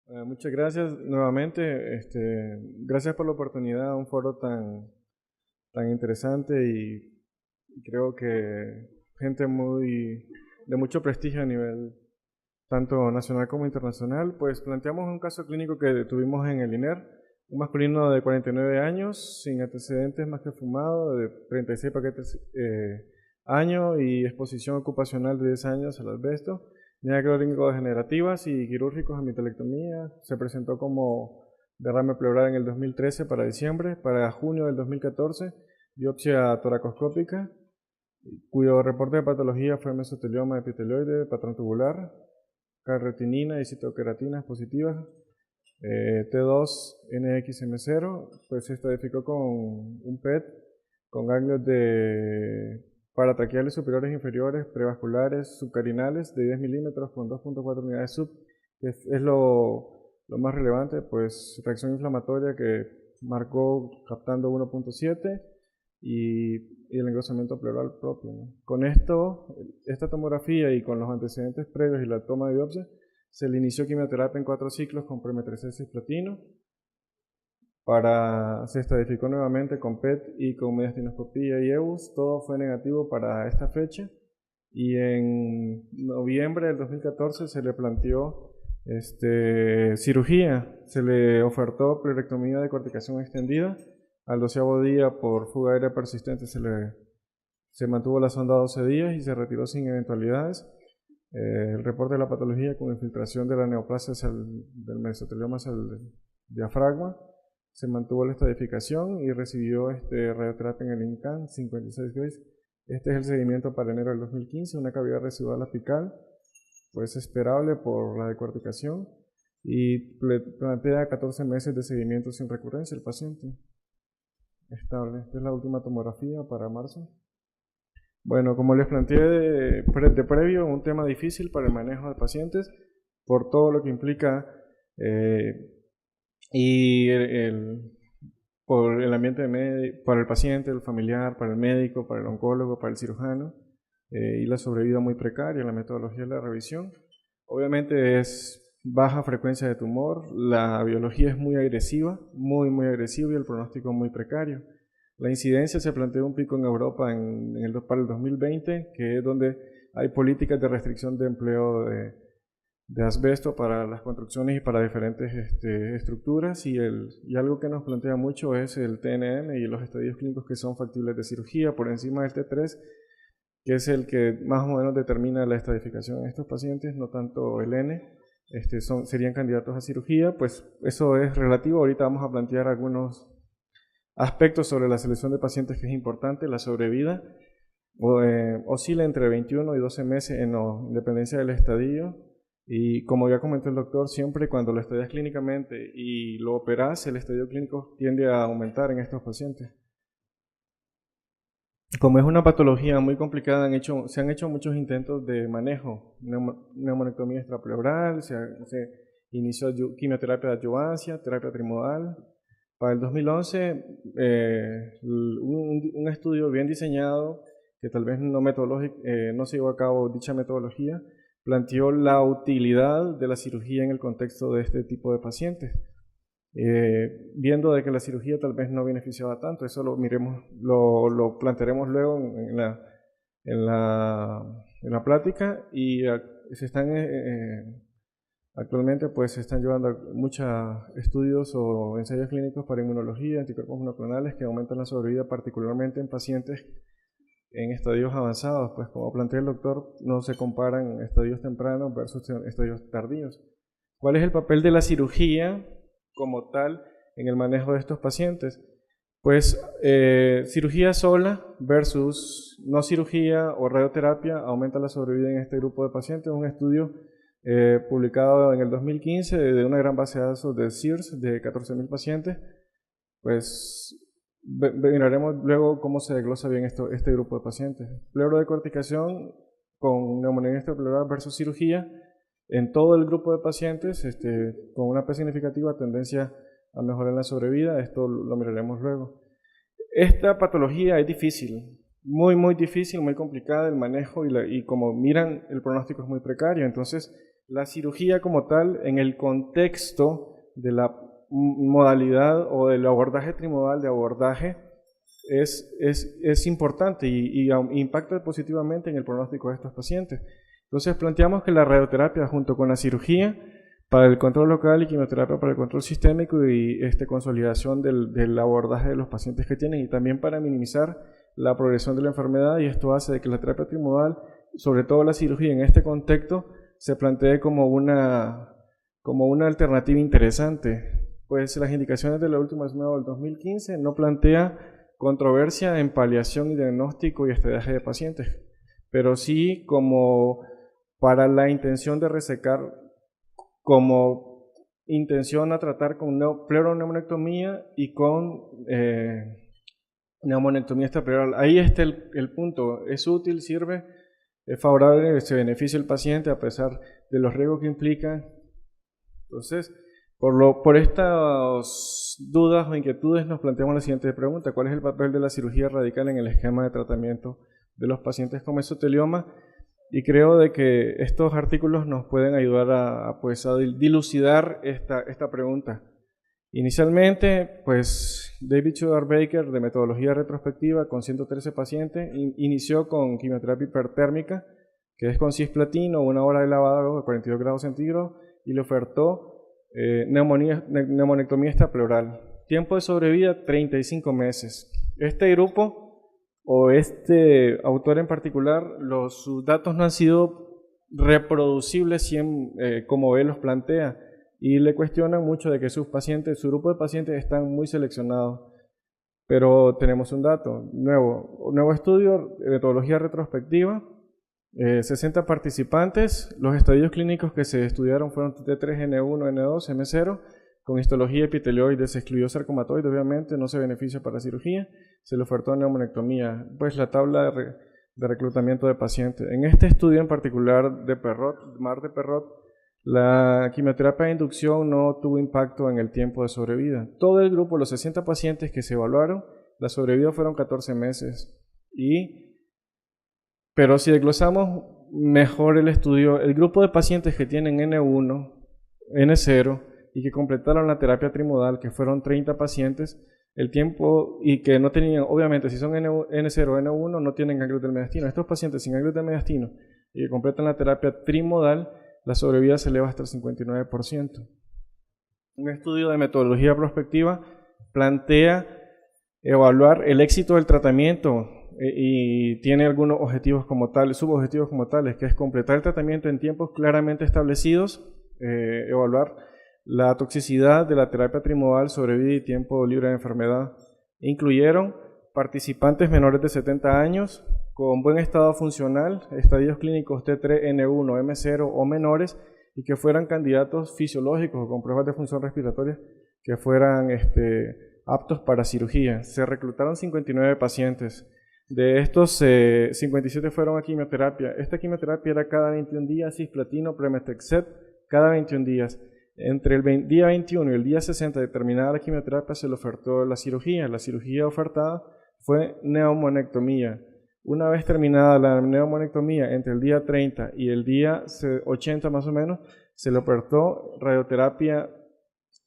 Muchas gracias nuevamente. Gracias por la oportunidad, un foro tan interesante y creo que gente de mucho prestigio a nivel tanto nacional como internacional. Pues planteamos un caso clínico que tuvimos en el INER, un masculino de 49 años, sin antecedentes más que fumado, de 36 paquetes año y exposición ocupacional de 10 años al asbesto. Tenía clínico-degenerativas y quirúrgicos en mitelectomía. Se presentó como derrame pleural en el 2013 para diciembre. Para junio del 2014, biopsia toracoscópica, cuyo reporte de patología fue mesotelioma epitelioide, patrón tubular, carretinina y citoqueratinas positivas, T2-NXM0, pues se estadificó con un PET con ganglios paratraqueales superiores e inferiores, prevasculares, subcarinales de 10 milímetros con 2.4 unidades sub, que es lo más relevante, pues reacción inflamatoria que marcó captando 1.7 y el engrosamiento pleural propio, ¿no? Con esta tomografía y con los antecedentes previos y la toma de biopsia, se le inició quimioterapia en 4 ciclos con prometracel cisplatino. Se estadificó nuevamente con PET y con mediastinoscopía y EUS. Todo fue negativo para esta fecha. Y en noviembre del 2014 se le planteó cirugía. Se le ofertó pleurectomía de corticación extendida. Al 12º día, por fuga aérea persistente, se mantuvo la sonda 12 días y se retiró sin eventualidades. El reporte de la patología con infiltración de la neoplasia del mesotelioma hacia el diafragma. Se mantuvo la estadificación y recibió radioterapia en el INCAN 56 Grace. Este es el seguimiento para enero del 2015, una cavidad residual apical, pues esperable por la decorticación, y plantea 14 meses de seguimiento sin recurrencia el paciente. Estable. Esta es la última tomografía para marzo. Bueno, como les planteé de previo, un tema difícil para el manejo de pacientes por todo lo que implica y por el ambiente para el paciente, el familiar, para el médico, para el oncólogo, para el cirujano, y la sobrevida muy precaria, la metodología de la revisión. Obviamente es baja frecuencia de tumor, la biología es muy agresiva, muy agresiva, y el pronóstico muy precario. La incidencia se planteó un pico en Europa para el 2020, que es donde hay políticas de restricción de empleo de asbesto para las construcciones y para diferentes estructuras, y algo que nos plantea mucho es el TNM y los estadios clínicos que son factibles de cirugía por encima del T3, que es el que más o menos determina la estadificación en estos pacientes, no tanto el N. Serían candidatos a cirugía. Pues eso es relativo. Ahorita vamos a plantear algunos aspectos sobre la selección de pacientes que es importante. La sobrevida oscila entre 21 y 12 meses en dependencia del estadio. Y como ya comentó el doctor, siempre cuando lo estudias clínicamente y lo operas, el estadio clínico tiende a aumentar en estos pacientes. Como es una patología muy complicada, se han hecho muchos intentos de manejo, neumonectomía extrapleural, se inició quimioterapia de adyuvancia, terapia trimodal. Para el 2011, un estudio bien diseñado, que tal vez no se llevó a cabo dicha metodología, planteó la utilidad de la cirugía en el contexto de este tipo de pacientes. Viendo de que la cirugía tal vez no beneficiaba tanto, eso lo plantearemos luego en la plática, y actualmente pues se están llevando muchos estudios o ensayos clínicos para inmunología, anticuerpos monoclonales que aumentan la sobrevida, particularmente en pacientes en estadios avanzados. Pues como plantea el doctor, no se comparan estadios tempranos versus estadios tardíos. ¿Cuál es el papel de la cirugía como tal en el manejo de estos pacientes? Pues cirugía sola versus no cirugía o radioterapia aumenta la sobrevida en este grupo de pacientes. Un estudio publicado en el 2015 de una gran base de datos de SEARS de 14.000 pacientes. Pues miraremos luego cómo se desglosa bien este grupo de pacientes. Pleurodecorticación con neumonía extrapleural versus cirugía en todo el grupo de pacientes, con una P significativa, tendencia a mejorar la sobrevida. Esto lo miraremos luego. Esta patología es difícil, muy difícil, muy complicada el manejo, y como miran, el pronóstico es muy precario. Entonces la cirugía como tal en el contexto de la modalidad o del abordaje trimodal de abordaje es importante y impacta positivamente en el pronóstico de estos pacientes. Entonces planteamos que la radioterapia junto con la cirugía para el control local y quimioterapia para el control sistémico y consolidación del abordaje de los pacientes que tienen y también para minimizar la progresión de la enfermedad, y esto hace de que la terapia trimodal, sobre todo la cirugía en este contexto, se plantee como una alternativa interesante, pues las indicaciones de la última ESMEO del 2015 no plantea controversia en paliación y diagnóstico y estadiaje de pacientes, pero sí como para la intención de resecar, como intención a tratar con pleuroneumonectomía y con neumonectomía extrapleural. Ahí está el punto, es útil, sirve, es favorable, se beneficia el paciente a pesar de los riesgos que implica. Entonces, por estas dudas o inquietudes nos planteamos la siguiente pregunta: ¿cuál es el papel de la cirugía radical en el esquema de tratamiento de los pacientes con mesotelioma? Y creo de que estos artículos nos pueden ayudar a dilucidar esta pregunta. Inicialmente, pues David Tudor Baker, de metodología retrospectiva con 113 pacientes, inició con quimioterapia hipertérmica, que es con cisplatino, 1 hora de lavado a 42 grados centígrados, y le ofertó neumonectomía extrapleural. Tiempo de sobrevida, 35 meses. Este grupo, o este autor en particular, sus datos no han sido reproducibles como él los plantea, y le cuestionan mucho de que su grupo de pacientes están muy seleccionados. Pero tenemos un dato nuevo estudio, metodología retrospectiva, 60 participantes. Los estadios clínicos que se estudiaron fueron T3, N1, N2, M0, con histología epitelioide. Se excluyó sarcomatoide, obviamente, no se beneficia para cirugía. Se le ofertó neumonectomía. Pues la tabla de reclutamiento de pacientes. En este estudio en particular de Mar de Perrot, la quimioterapia de inducción no tuvo impacto en el tiempo de sobrevida. Todo el grupo, los 60 pacientes que se evaluaron, la sobrevida fueron 14 meses. Pero si desglosamos mejor el estudio, el grupo de pacientes que tienen N1, N0 y que completaron la terapia trimodal, que fueron 30 pacientes, el tiempo y que no tenían, obviamente, si son N0 o N1, no tienen ganglios del mediastino. Estos pacientes sin ganglios del mediastino y que completan la terapia trimodal, la sobrevida se eleva hasta el 59%. Un estudio de metodología prospectiva plantea evaluar el éxito del tratamiento y tiene algunos objetivos como tales, subobjetivos como tales, que es completar el tratamiento en tiempos claramente establecidos, evaluar la toxicidad de la terapia trimodal, sobrevida y tiempo libre de enfermedad. Incluyeron participantes menores de 70 años, con buen estado funcional, estadios clínicos T3, N1, M0 o menores, y que fueran candidatos fisiológicos o con pruebas de función respiratoria que fueran aptos para cirugía. Se reclutaron 59 pacientes. De estos, 57 fueron a quimioterapia. Esta quimioterapia era cada 21 días, cisplatino, premestexet, cada 21 días. Entre el día 21 y el día 60 de terminada la quimioterapia se le ofertó la cirugía. La cirugía ofertada fue neumonectomía. Una vez terminada la neumonectomía, entre el día 30 y el día 80 más o menos, se le ofertó radioterapia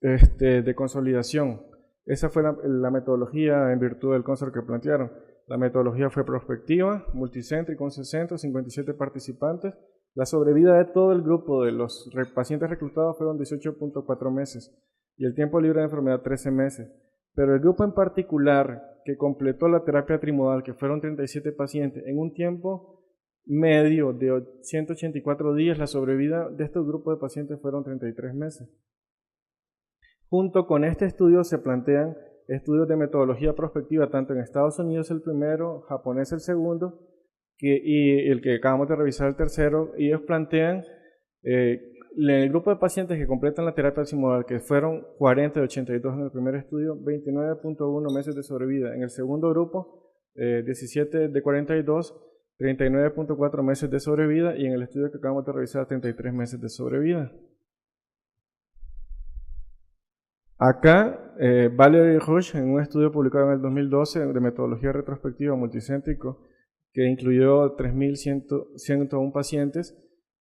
de consolidación. Esa fue la metodología en virtud del consor que plantearon. La metodología fue prospectiva, multicentro y con 57 participantes. La sobrevida de todo el grupo de los pacientes reclutados fueron 18.4 meses y el tiempo libre de enfermedad 13 meses. Pero el grupo en particular que completó la terapia trimodal, que fueron 37 pacientes, en un tiempo medio de 184 días, la sobrevida de estos grupos de pacientes fueron 33 meses. Junto con este estudio se plantean estudios de metodología prospectiva, tanto en Estados Unidos el primero, japonés el segundo, y el que acabamos de revisar el tercero, y ellos plantean el grupo de pacientes que completan la terapia trimodal, que fueron 40 de 82 en el primer estudio, 29.1 meses de sobrevida. En el segundo grupo, 17 de 42, 39.4 meses de sobrevida, y en el estudio que acabamos de revisar, 33 meses de sobrevida. Acá, Valerie Rush, en un estudio publicado en el 2012 de metodología retrospectiva multicéntrico, que incluyó 3.101 pacientes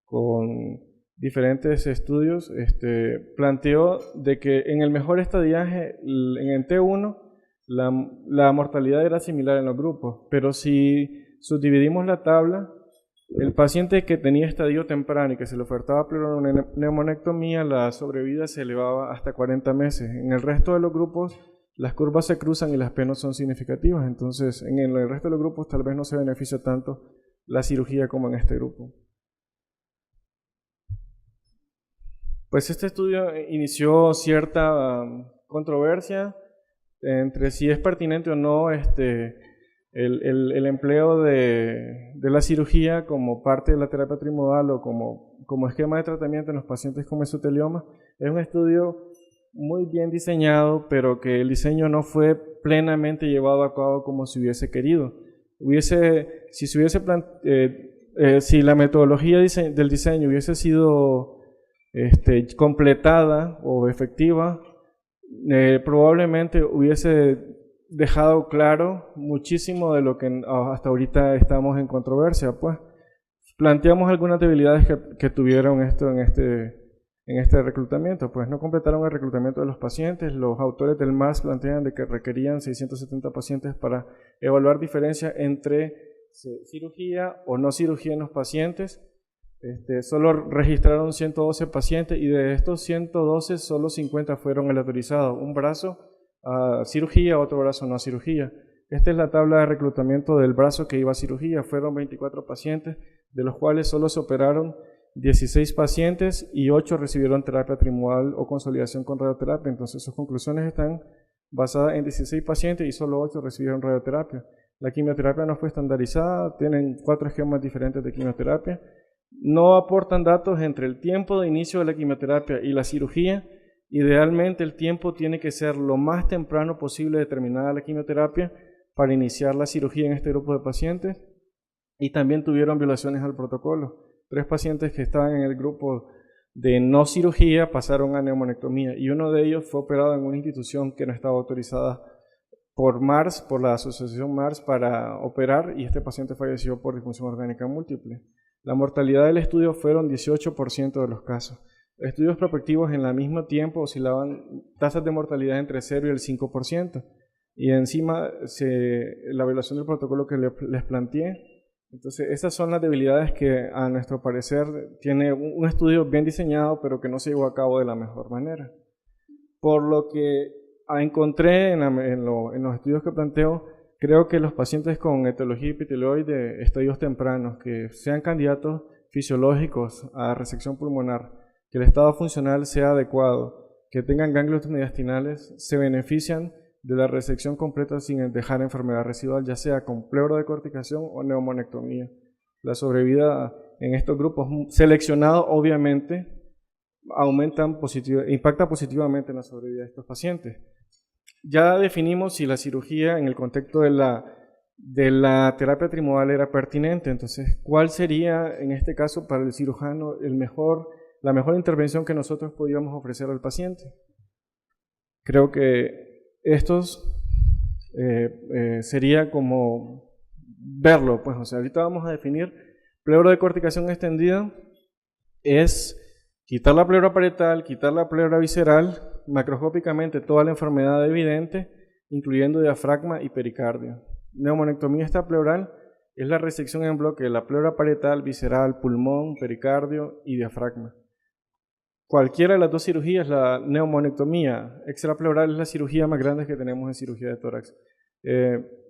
con diferentes estudios, planteó de que en el mejor estadiaje, en el T1, la mortalidad era similar en los grupos, pero si subdividimos la tabla, el paciente que tenía estadio temprano y que se le ofertaba pleuroneumonectomía, la sobrevida se elevaba hasta 40 meses. En el resto de los grupos, las curvas se cruzan y las P no son significativas. Entonces, en el resto de los grupos tal vez no se beneficia tanto la cirugía como en este grupo. Pues este estudio inició cierta controversia entre si es pertinente o no el empleo de la cirugía como parte de la terapia trimodal o como esquema de tratamiento en los pacientes con mesotelioma. Es un estudio muy bien diseñado, pero que el diseño no fue plenamente llevado a cabo como se hubiese querido. Si la metodología del diseño hubiese sido completada o efectiva, probablemente hubiese dejado claro muchísimo de lo que hasta ahorita estamos en controversia. Pues planteamos algunas debilidades que tuvieron en este reclutamiento. Pues no completaron el reclutamiento de los pacientes. Los autores del MARS plantean de que requerían 670 pacientes para evaluar diferencia entre cirugía o no cirugía en los pacientes. Solo registraron 112 pacientes y de estos 112 solo 50 fueron aleatorizados. Un brazo a cirugía, otro brazo no a cirugía. Esta es la tabla de reclutamiento del brazo que iba a cirugía. Fueron 24 pacientes, de los cuales solo se operaron 16 pacientes y 8 recibieron terapia trimodal o consolidación con radioterapia. Entonces sus conclusiones están basadas en 16 pacientes y solo 8 recibieron radioterapia. La quimioterapia no fue estandarizada, tienen 4 esquemas diferentes de quimioterapia. No aportan datos entre el tiempo de inicio de la quimioterapia y la cirugía. Idealmente el tiempo tiene que ser lo más temprano posible determinada la quimioterapia para iniciar la cirugía en este grupo de pacientes. Y también tuvieron violaciones al protocolo. 3 pacientes que estaban en el grupo de no cirugía pasaron a neumonectomía y uno de ellos fue operado en una institución que no estaba autorizada por MARS, por la asociación MARS, para operar, y este paciente falleció por disfunción orgánica múltiple. La mortalidad del estudio fueron 18% de los casos. Estudios prospectivos en el mismo tiempo oscilaban tasas de mortalidad entre 0 y el 5%. Y encima la violación del protocolo que les planteé. Entonces esas son las debilidades que a nuestro parecer tiene un estudio bien diseñado pero que no se llevó a cabo de la mejor manera. Por lo que encontré en los estudios que planteo, creo que los pacientes con etiología epitelioide, estadios tempranos, que sean candidatos fisiológicos a resección pulmonar, que el estado funcional sea adecuado, que tengan ganglios mediastinales, se benefician de la resección completa sin dejar enfermedad residual, ya sea con pleurodecorticación o neumonectomía. La sobrevida en estos grupos seleccionados, obviamente, impacta positivamente en la sobrevida de estos pacientes. Ya definimos si la cirugía en el contexto de la terapia trimodal era pertinente. Entonces, ¿cuál sería en este caso para el cirujano la mejor intervención que nosotros podíamos ofrecer al paciente? Creo que sería como verlo, pues, o sea, ahorita vamos a definir pleurodecorticación extendida, es quitar la pleura parietal, quitar la pleura visceral, macroscópicamente toda la enfermedad evidente, incluyendo diafragma y pericardio. Neumonectomía extrapleural es la resección en bloque de la pleura parietal, visceral, pulmón, pericardio y diafragma. Cualquiera de las dos cirugías, la neumonectomía extrapleural es la cirugía más grande que tenemos en cirugía de tórax.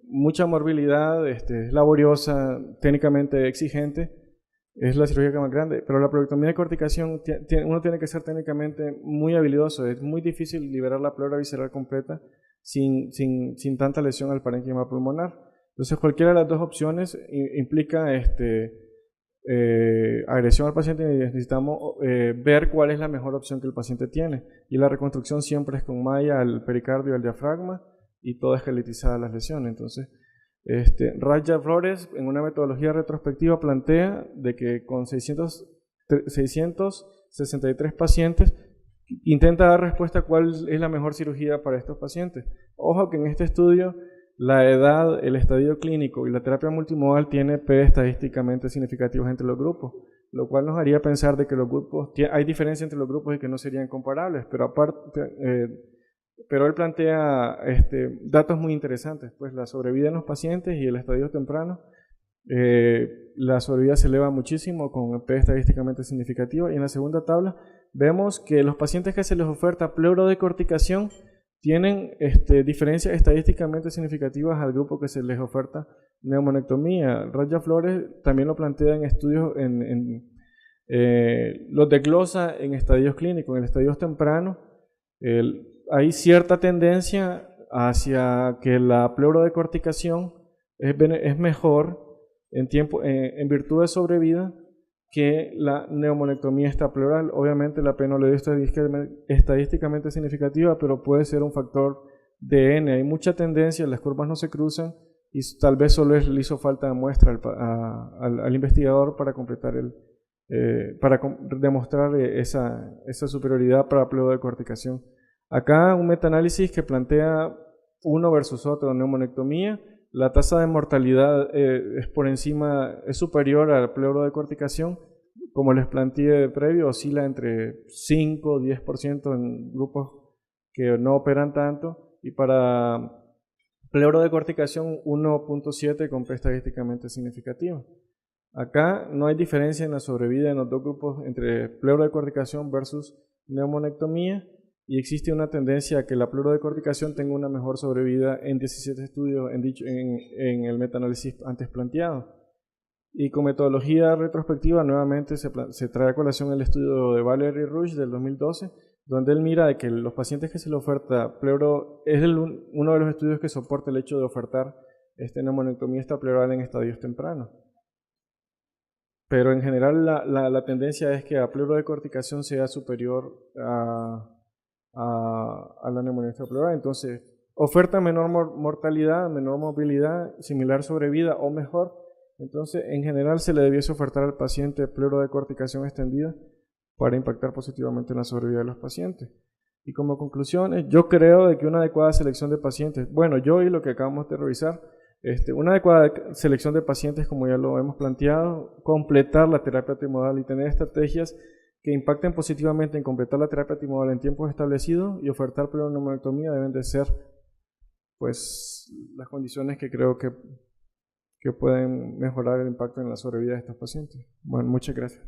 Mucha morbilidad, es laboriosa, técnicamente exigente, es la cirugía más grande, pero la pleurectomía de corticación uno tiene que ser técnicamente muy habilidoso. Es muy difícil liberar la pleura visceral completa sin tanta lesión al parénquima pulmonar. Entonces cualquiera de las dos opciones implica agresión al paciente y necesitamos ver cuál es la mejor opción que el paciente tiene. Y la reconstrucción siempre es con malla al pericardio y al diafragma y toda esqueletizada las lesiones. Entonces, Raja Flores en una metodología retrospectiva plantea de que con 663 pacientes intenta dar respuesta a cuál es la mejor cirugía para estos pacientes. Ojo que en este estudio la edad, el estadio clínico y la terapia multimodal tiene P estadísticamente significativos entre los grupos. lo cual nos haría pensar de que los grupos, hay diferencia entre los grupos y que no serían comparables, pero aparte, pero él plantea datos muy interesantes, pues la sobrevida en los pacientes y el estadio temprano, la sobrevida se eleva muchísimo con P estadísticamente significativa, y en la segunda tabla vemos que los pacientes que se les oferta pleurodecorticación tienen diferencias estadísticamente significativas al grupo que se les oferta neumonectomía. Raya Flores también lo plantea en estudios, los desglosa en estadios clínicos, en estadios tempranos. Hay cierta tendencia hacia que la pleurodecorticación es mejor en virtud de sobrevida que la neumonectomía extrapleural. Obviamente la P no le dio estadísticamente significativa, pero puede ser un factor de N. Hay mucha tendencia, las curvas no se cruzan y tal vez solo le hizo falta de muestra al investigador para completar para demostrar esa superioridad para pleurodecorticación. Acá un metaanálisis que plantea uno versus otro, neumonectomía, la tasa de mortalidad es superior a la pleurodecorticación, como les planteé previo, oscila entre 5 y 10% en grupos que no operan tanto, y para pleurodecorticación 1.7 con P estadísticamente significativa. Acá no hay diferencia en la sobrevida en los dos grupos entre pleurodecorticación versus neumonectomía, y existe una tendencia a que la pleurodecorticación tenga una mejor sobrevida en 17 estudios en el metaanálisis antes planteado. Y con metodología retrospectiva nuevamente se trae a colación el estudio de Valery Rush del 2012, donde él mira de que los pacientes que se le oferta pleuro, es uno de los estudios que soporta el hecho de ofertar neumonectomía extrapleural en estadios tempranos. Pero en general la tendencia es que la pleurodecorticación sea superior a la neumonía extrapleural. Entonces, oferta menor mortalidad, menor movilidad, similar sobrevida o mejor. Entonces, en general se le debiese ofertar al paciente pleurodecorticación extendida para impactar positivamente en la sobrevida de los pacientes. Y como conclusiones, yo creo de que una adecuada selección de pacientes, bueno, yo y lo que acabamos de revisar, una adecuada selección de pacientes, como ya lo hemos planteado, completar la terapia trimodal y tener estrategias que impacten positivamente en completar la terapia trimodal en tiempos establecidos y ofertar pleuroneumonectomía deben de ser pues las condiciones que creo que pueden mejorar el impacto en la sobrevida de estos pacientes. Bueno, muchas gracias.